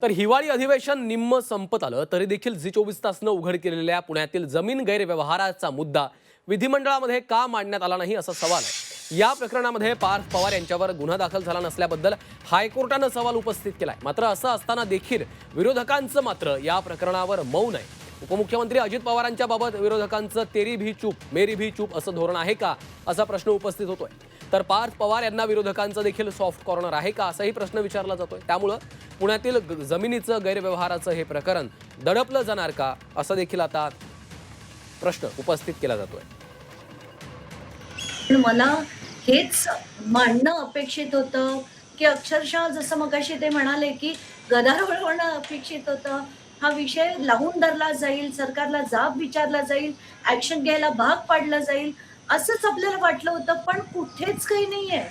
तर हिवाळी अधिवेशन निम्म संपत आलं तरी देखील झी 24 तासनं उघड केलेल्या पुण्यातील जमीन गैरव्यवहाराचा मुद्दा विधिमंडळामध्ये का मांडण्यात आला नाही असा सवाल आहे। या प्रकरणामध्ये पार्थ पवार यांच्यावर गुन्हा दाखल झाला नसल्याबद्दल हायकोर्टानं सवाल उपस्थित केलाय। मात्र असं असताना देखील विरोधकांचं मात्र या प्रकरणावर मौन आहे। उपमुख्यमंत्री अजित पवारांच्या बाबत विरोधकांचं तेरी भी चूप मेरी भी चूप असं धोरण आहे का असा प्रश्न उपस्थित होतोय। तर पार्थ पवार यांना विरोधकांचं देखील सॉफ्ट कॉर्नर आहे का असाही प्रश्न विचारला जातोय। त्यामुळं पुण्यातील जमिनीचं गैरव्यवहाराचं हे प्रकरण दडपलं जाणार का असा देखील आता प्रश्न उपस्थित केला जातोय। मला हेच मांडणं अपेक्षित होतं, की अक्षरशः जसं मगाशी ते म्हणाले, की गदारोळ होणं अपेक्षित होतं. हा विषय लावून धरला जाईल, सरकारला जाब विचारला जाईल, ॲक्शन घ्यायला भाग पाडलं जाईल, असंच आपल्याला वाटलं होतं. पण कुठेच काही नाहीये.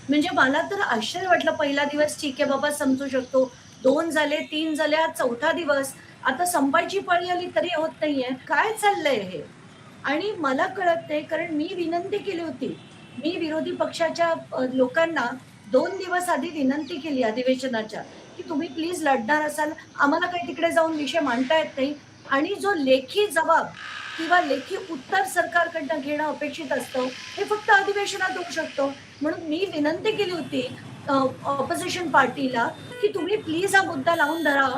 म्हणजे मला तर आश्चर्य वाटलं. पहिला दिवस ठीक आहे बाबा, समजू शकतो. 2 झाले, 3 झाले, हा 4था दिवस. आता संपायची पाळी आली तरी होत नाहीये. काय चाललंय हे? आणि मला कळत नाही, कारण मी विनंती केली होती. मी विरोधी पक्षाच्या लोकांना 2 दिवस आधी विनंती केली अधिवेशनाच्या, की तुम्ही प्लीज लढणार असाल, आम्हाला काही तिकडे जाऊन विषय मांडता येत नाही आणि जो लेखी जबाब किंवा लेखी उत्तर सरकारकडनं घेणं अपेक्षित असतं, हे फक्त अधिवेशनात होऊ शकतं. म्हणून मी विनंती केली होती ऑपोझिशन पार्टीला, की तुम्ही प्लीज हा मुद्दा लावून धरा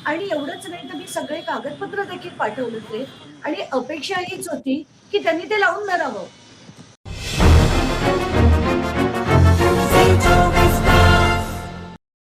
आणि एवढंच नाही तर मी सगळे कागदपत्र देखील पाठवले होते आणि अपेक्षा हीच होती, की त्यांनी ते लावून धरावं.